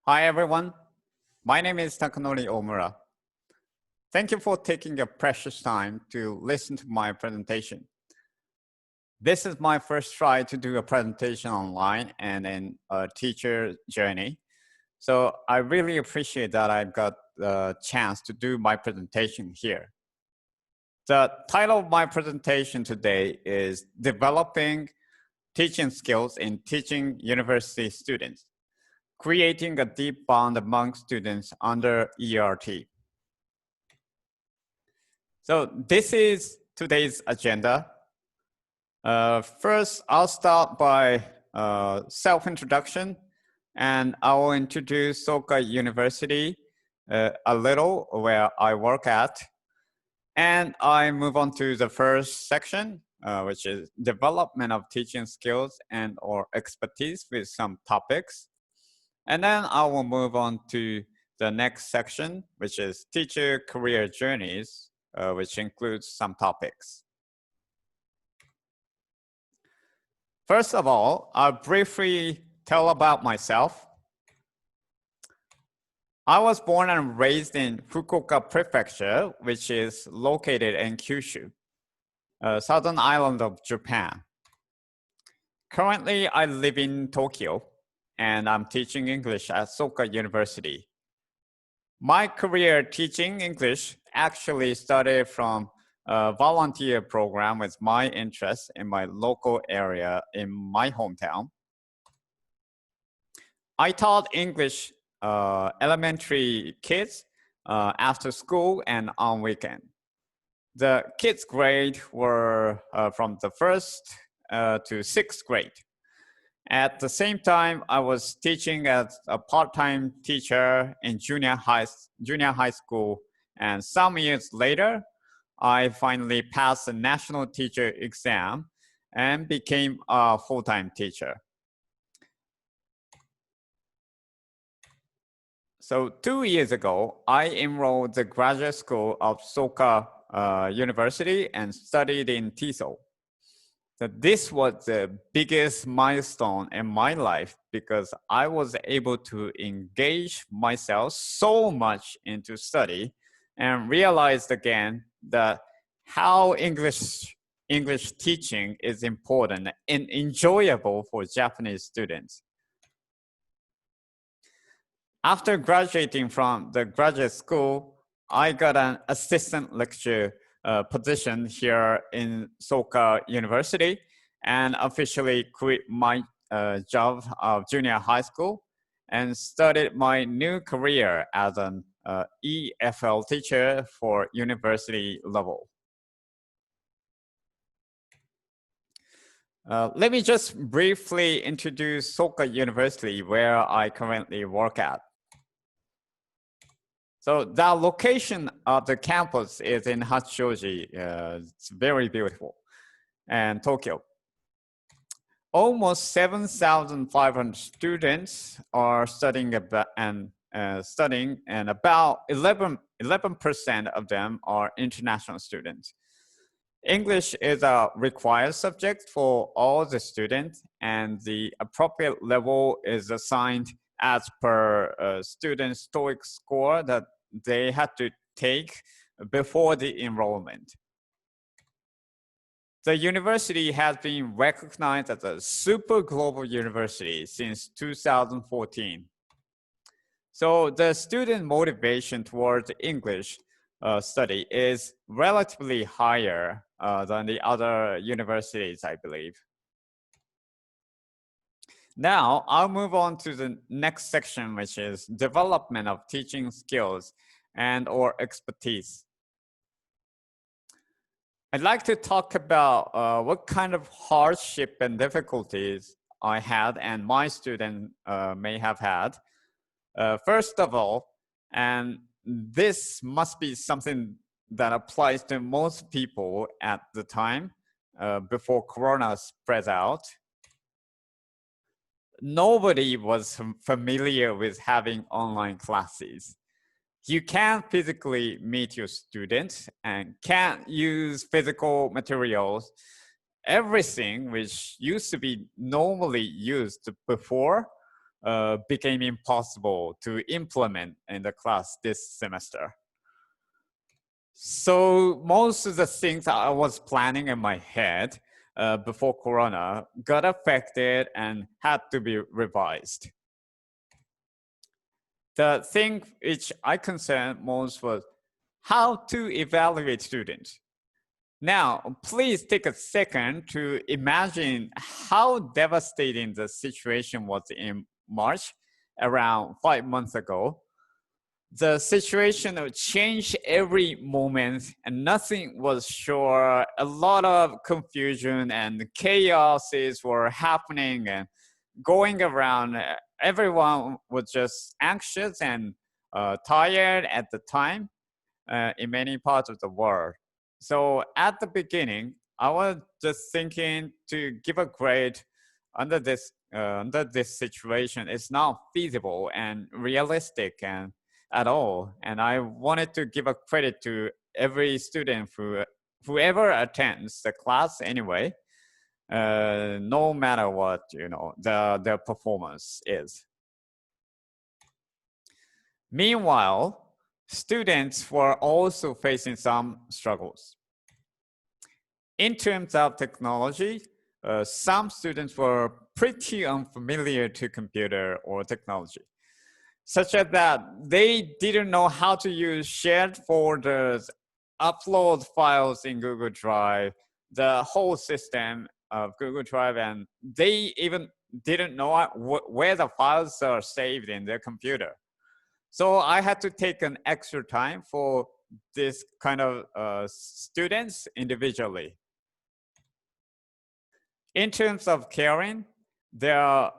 Hi, everyone. My name is Takanori Omura. Thank you for taking your precious time to listen to my presentation. This is my first try to do a presentation online and in a teacher journey. So I really appreciate that I've got the chance to do my presentation here. The title of my presentation today is Developing Teaching Skills in Teaching University Students, Creating a Deep Bond Among Students under ERT. So this is today's agenda. First, I'll start by self-introduction, and I will introduce Soka University a little, where I work at. And I move on to the first section, which is development of teaching skills and or expertise with some topics. And then I will move on to the next section, which is teacher career journeys, which includes some topics. First of all, I'll briefly tell about myself. I was born and raised in Fukuoka Prefecture, which is located in Kyushu, southern island of Japan. Currently, I live in Tokyo, and I'm teaching English at Soka University. My career teaching English actually started from a volunteer program with my interest in my local area in my hometown. I taught English elementary kids after school and on weekend. The kids' grade were from the first to sixth grade. At the same time, I was teaching as a part-time teacher in junior high school, and some years later, I finally passed the national teacher exam and became a full-time teacher. So 2 years ago, I enrolled the graduate school of Soka University and studied in TESOL. So this was the biggest milestone in my life because I was able to engage myself so much into study and realized again that how English teaching is important and enjoyable for Japanese students. After graduating from the graduate school, I got an assistant lecturer position here in Soka University and officially quit my job of junior high school and started my new career as an EFL teacher for university level. Let me just briefly introduce Soka University, where I currently work at. So the location of the campus is in Hachioji. It's very beautiful, and Tokyo. Almost 7,500 students are studying and about 11% of them are international students. English is a required subject for all the students, and the appropriate level is assigned as per student's TOEIC score that they had to take before the enrollment. The university has been recognized as a super global university since 2014. So the student motivation towards English study is relatively higher than the other universities, I believe. Now, I'll move on to the next section, which is development of teaching skills and or expertise. I'd like to talk about what kind of hardship and difficulties I had and my student may have had. First of all, and this must be something that applies to most people at the time before Corona spread out. Nobody was familiar with having online classes. You can't physically meet your students and can't use physical materials. Everything which used to be normally used before became impossible to implement in the class this semester. So most of the things I was planning in my head before Corona got affected and had to be revised. The thing which I concerned most was how to evaluate students. Now, please take a second to imagine how devastating the situation was in March, around 5 months ago. The situation changed every moment and nothing was sure. A lot of confusion and chaoses were happening and going around. Everyone was just anxious and tired at the time in many parts of the world. So at the beginning, I was just thinking to give a grade under this situation. It's not feasible and realistic and at all. And I wanted to give a credit to every student whoever attends the class anyway, no matter what their performance is. Meanwhile, students were also facing some struggles. In terms of technology, some students were pretty unfamiliar to computer or technology, such as that they didn't know how to use shared folders, upload files in Google Drive, the whole system of Google Drive, and they even didn't know where the files are saved in their computer. So I had to take an extra time for this kind of students individually. In terms of caring their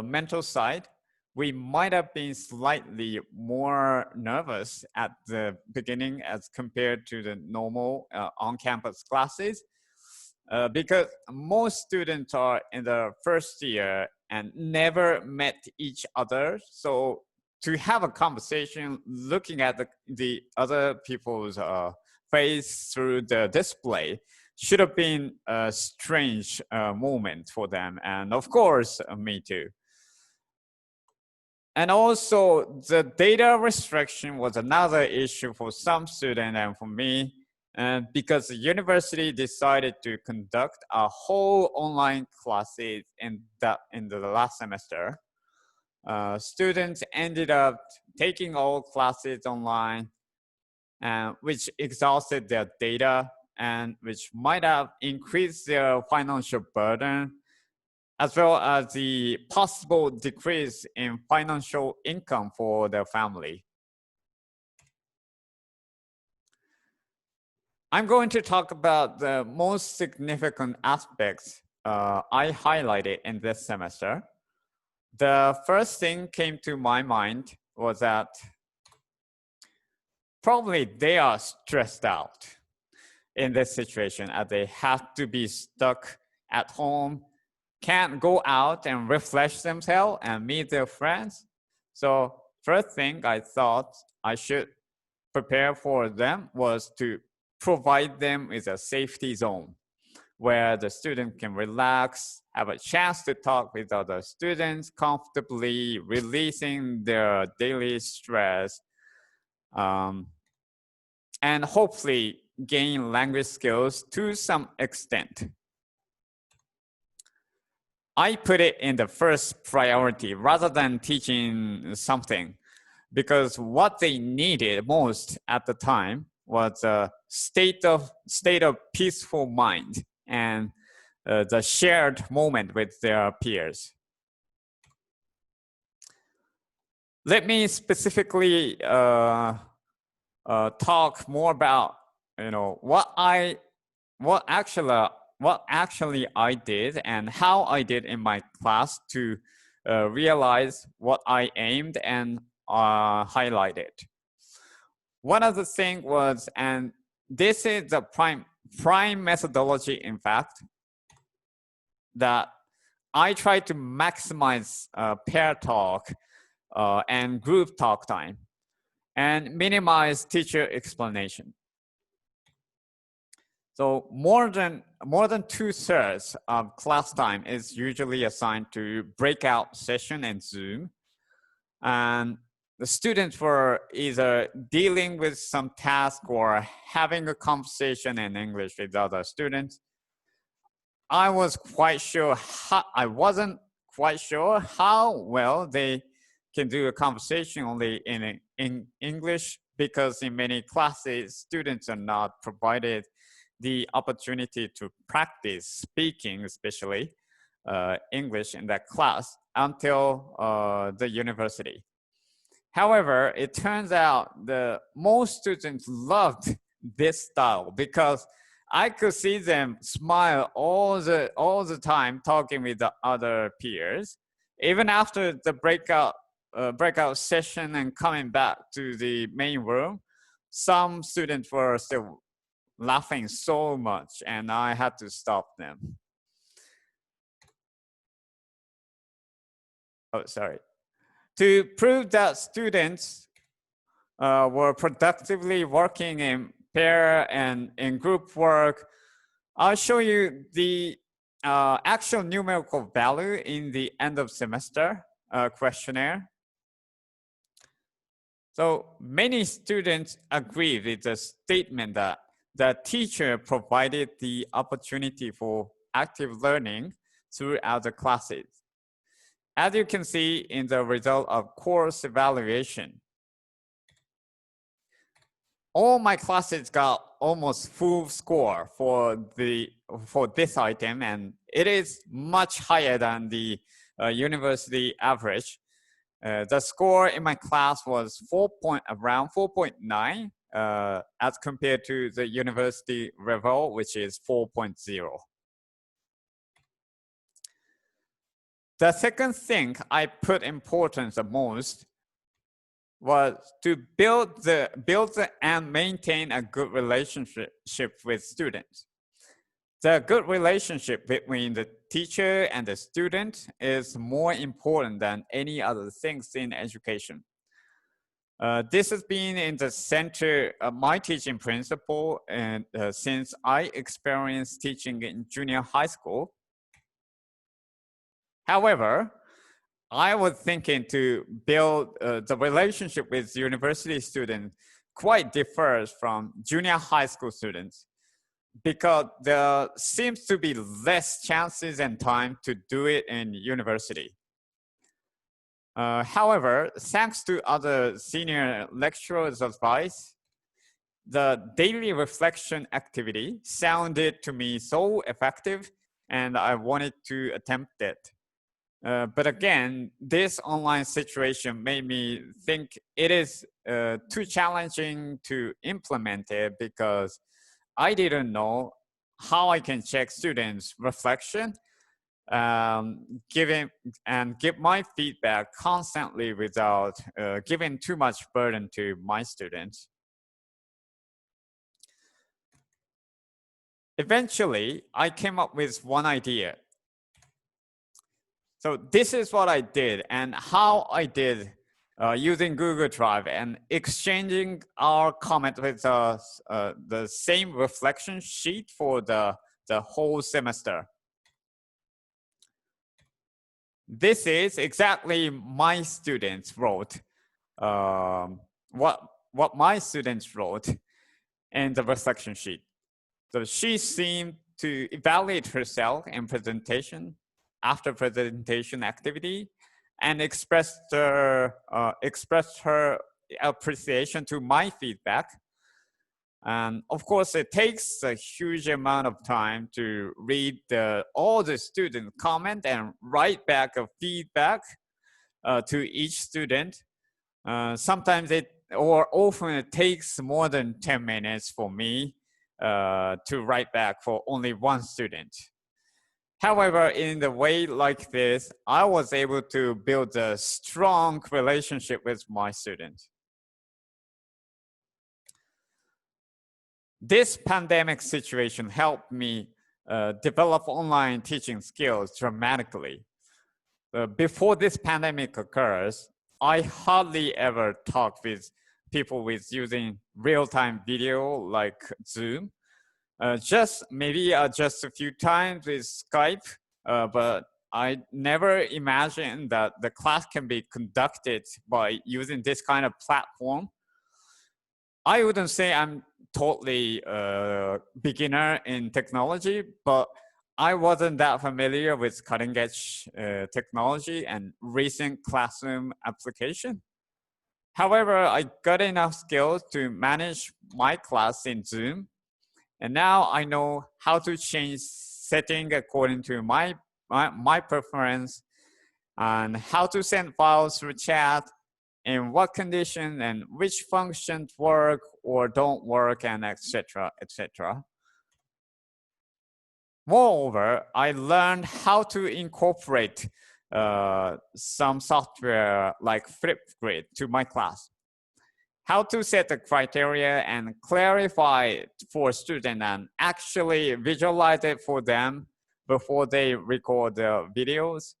mental side, we might have been slightly more nervous at the beginning as compared to the normal on-campus classes because most students are in the first year and never met each other. So to have a conversation looking at the other people's face through the display should have been a strange moment for them. And of course, me too. And also the data restriction was another issue for some students and for me, because the university decided to conduct a whole online classes in the last semester. Students ended up taking all classes online, which exhausted their data and which might have increased their financial burden, as well as the possible decrease in financial income for their family. I'm going to talk about the most significant aspects I highlighted in this semester. The first thing came to my mind was that probably they are stressed out in this situation as they have to be stuck at home, can't go out and refresh themselves and meet their friends. So first thing I thought I should prepare for them was to provide them with a safety zone where the student can relax, have a chance to talk with other students comfortably, releasing their daily stress, and hopefully gain language skills to some extent. I put it in the first priority rather than teaching something, because what they needed most at the time was a state of peaceful mind and the shared moment with their peers. Let me specifically talk more about what actually I did and how I did in my class to realize what I aimed and highlighted. One of the things was, and this is the prime methodology, in fact, that I try to maximize pair talk and group talk time and minimize teacher explanation. So more than 2/3 of class time is usually assigned to breakout session and Zoom. And the students were either dealing with some task or having a conversation in English with other students. I wasn't quite sure how well they can do a conversation only in English, because in many classes, students are not provided the opportunity to practice speaking, especially English in that class until the university. However, it turns out the most students loved this style because I could see them smile all the time talking with the other peers, even after the breakout session and coming back to the main room. Some students were still laughing so much, and I had to stop them. Oh, sorry. To prove that students were productively working in pair and in group work, I'll show you the actual numerical value in the end of semester questionnaire. So many students agree with the statement that the teacher provided the opportunity for active learning throughout the classes. As you can see in the result of course evaluation, all my classes got almost full score for this item, and it is much higher than the university average. The score in my class was around 4.9 as compared to the university level, which is 4.0. The second thing I put importance the most was to build and maintain a good relationship with students. The good relationship between the teacher and the student is more important than any other things in education. This has been in the center of my teaching principle, and since I experienced teaching in junior high school. However, I was thinking to build the relationship with university students quite differs from junior high school students, because there seems to be less chances and time to do it in university. However, thanks to other senior lecturers' advice, the daily reflection activity sounded to me so effective, and I wanted to attempt it. But again, this online situation made me think it is too challenging to implement it, because I didn't know how I can check students' reflection, give my feedback constantly without giving too much burden to my students. Eventually, I came up with one idea. So this is what I did and how I did using Google Drive and exchanging our comment with the same reflection sheet for the whole semester. This is exactly my students wrote, what my students wrote in the reflection sheet. So she seemed to evaluate herself in presentation, after presentation activity, and expressed her appreciation to my feedback. And of course, it takes a huge amount of time to read all the student comment and write back a feedback to each student. Sometimes often it takes more than 10 minutes for me to write back for only one student. However, in the way like this, I was able to build a strong relationship with my students. This pandemic situation helped me develop online teaching skills dramatically. Before this pandemic occurs, I hardly ever talk with people with using real-time video like Zoom. just a few times with Skype, but I never imagined that the class can be conducted by using this kind of platform. I wouldn't say I'm totally a beginner in technology, but I wasn't that familiar with cutting edge technology and recent classroom application. However, I got enough skills to manage my class in Zoom. And now I know how to change setting according to my preference and how to send files through chat, in what condition and which functions work or don't work, and etc. etc. Moreover, I learned how to incorporate some software like Flipgrid to my class. How to set the criteria and clarify it for students and actually visualize it for them before they record the videos.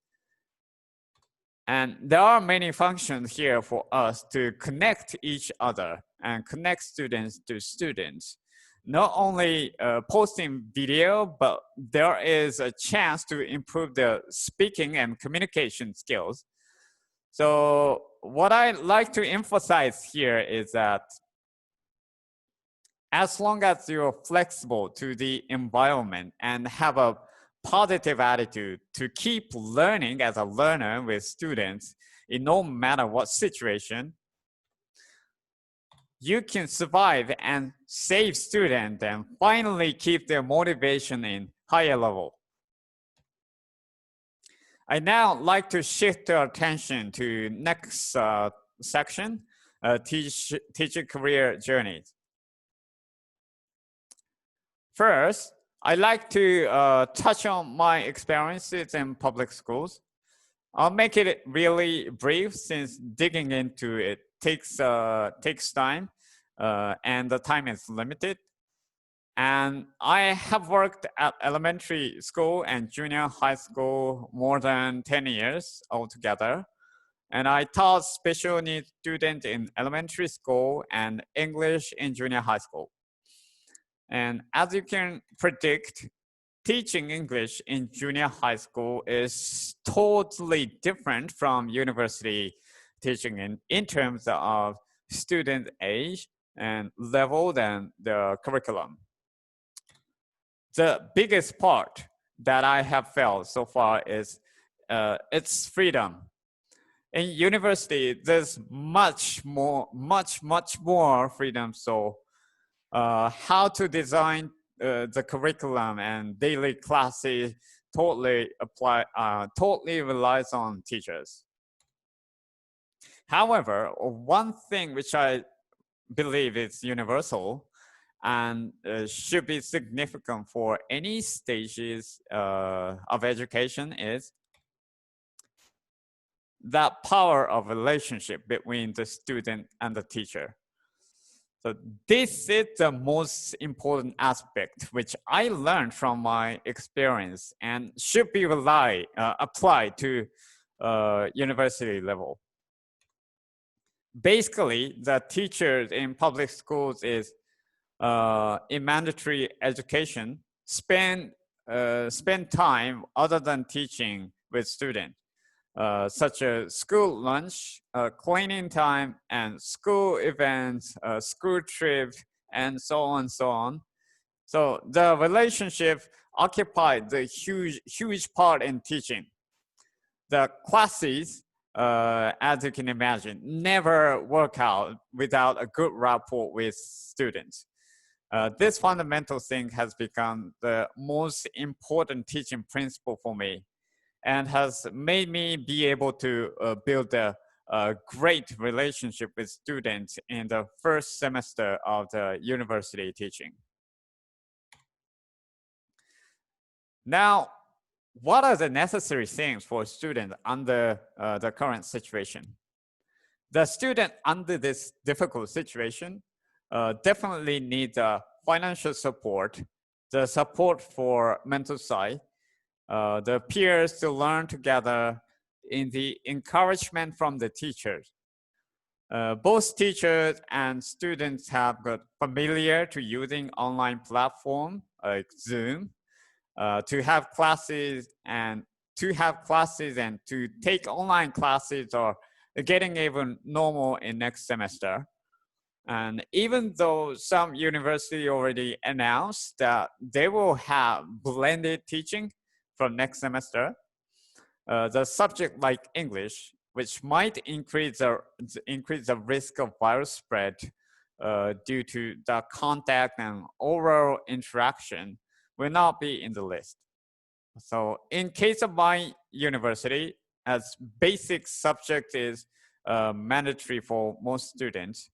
And there are many functions here for us to connect each other and connect students to students. Not only posting video, but there is a chance to improve the speaking and communication skills. So what I like to emphasize here is that as long as you're flexible to the environment and have a positive attitude to keep learning as a learner with students in no matter what situation, you can survive and save students and finally keep their motivation in higher level. I now like to shift our attention to next section, teacher career journeys. First, I like to touch on my experiences in public schools. I'll make it really brief since digging into it takes time and the time is limited. And I have worked at elementary school and junior high school more than 10 years altogether. And I taught special needs students in elementary school and English in junior high school. And as you can predict, teaching English in junior high school is totally different from university teaching in terms of student age and level than the curriculum. The biggest part that I have felt so far is its freedom. In university, there's much more freedom. So how to design the curriculum and daily classes totally relies on teachers. However, one thing which I believe is universal and should be significant for any stages of education is that power of relationship between the student and the teacher. So this is the most important aspect which I learned from my experience and should be applied to university level. Basically, the teachers in public schools is in mandatory education spend time other than teaching with students, such as school lunch, cleaning time, and school events, school trips, and so on. So the relationship occupied the huge part in teaching. The classes, as you can imagine, never work out without a good rapport with students. This fundamental thing has become the most important teaching principle for me and has made me be able to build a great relationship with students in the first semester of the university teaching. Now, what are the necessary things for students under the current situation? The student under this difficult situation definitely needs financial support, the support for mental side, the peers to learn together, in the encouragement from the teachers. Both teachers and students have got familiar to using online platform like Zoom to have classes and to take online classes are getting even normal in next semester. And even though some university already announced that they will have blended teaching from next semester, the subject like English, which might increase the risk of virus spread due to the contact and oral interaction, will not be in the list. So in case of my university, as basic subject is mandatory for most students,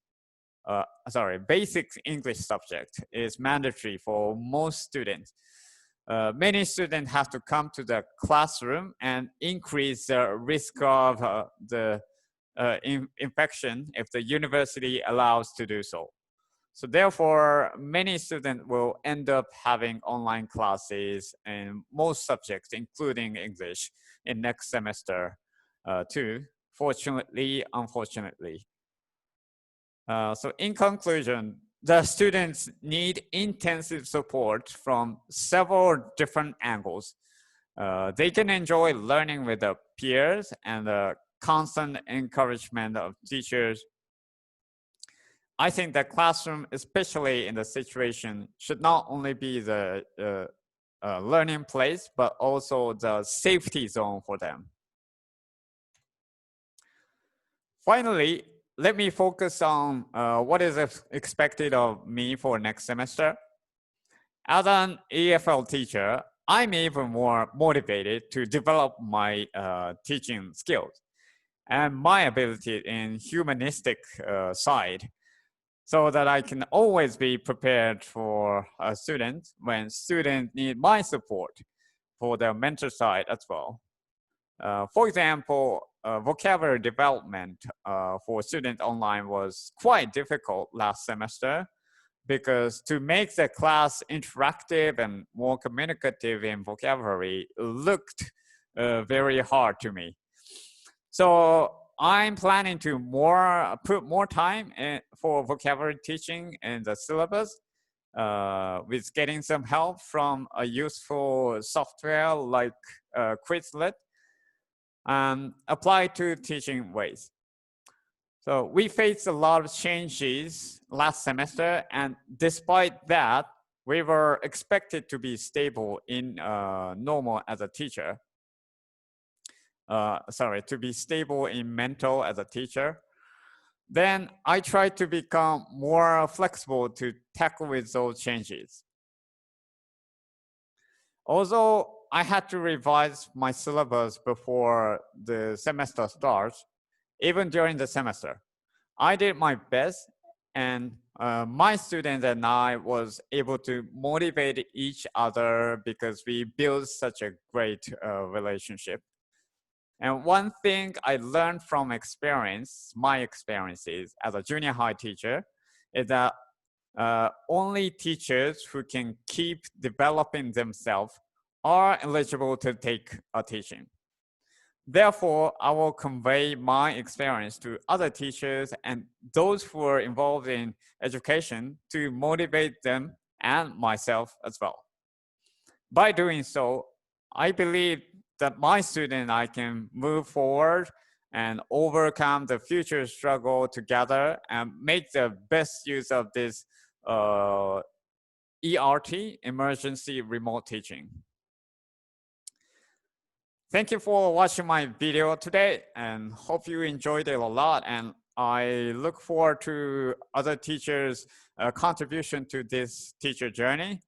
basic English subject is mandatory for most students. Many students have to come to the classroom and increase the risk of the infection if the university allows to do so. So therefore, many students will end up having online classes in most subjects, including English, in next semester too, fortunately, unfortunately. So in conclusion, the students need intensive support from several different angles. They can enjoy learning with their peers and the constant encouragement of teachers. I think the classroom, especially in the situation, should not only be the learning place, but also the safety zone for them. Finally, let me focus on what is expected of me for next semester. As an EFL teacher, I'm even more motivated to develop my teaching skills and my ability in humanistic side, so that I can always be prepared for a student when students need my support for their mental side as well. For example, vocabulary development for student online was quite difficult last semester, because to make the class interactive and more communicative in vocabulary looked very hard to me. So I'm planning to put more time for vocabulary teaching in the syllabus, with getting some help from a useful software like Quizlet, and apply to teaching ways. So we faced a lot of changes last semester, and despite that, we were expected to be stable in normal as a teacher. To be stable in mental as a teacher. Then I tried to become more flexible to tackle with those changes. Although I had to revise my syllabus before the semester starts, even during the semester, I did my best, and my students and I was able to motivate each other because we built such a great relationship. And one thing I learned from my experiences as a junior high teacher, is that only teachers who can keep developing themselves are eligible to take a teaching. Therefore, I will convey my experience to other teachers and those who are involved in education to motivate them and myself as well. By doing so, I believe that my student and I can move forward and overcome the future struggle together and make the best use of this ERT, emergency remote teaching. Thank you for watching my video today, and hope you enjoyed it a lot. And I look forward to other teachers' contribution to this teacher journey.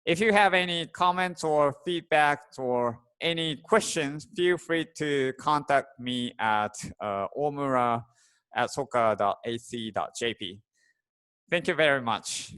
If you have any comments or feedback or any questions, feel free to contact me at omura@soka.ac.jp. Thank you very much.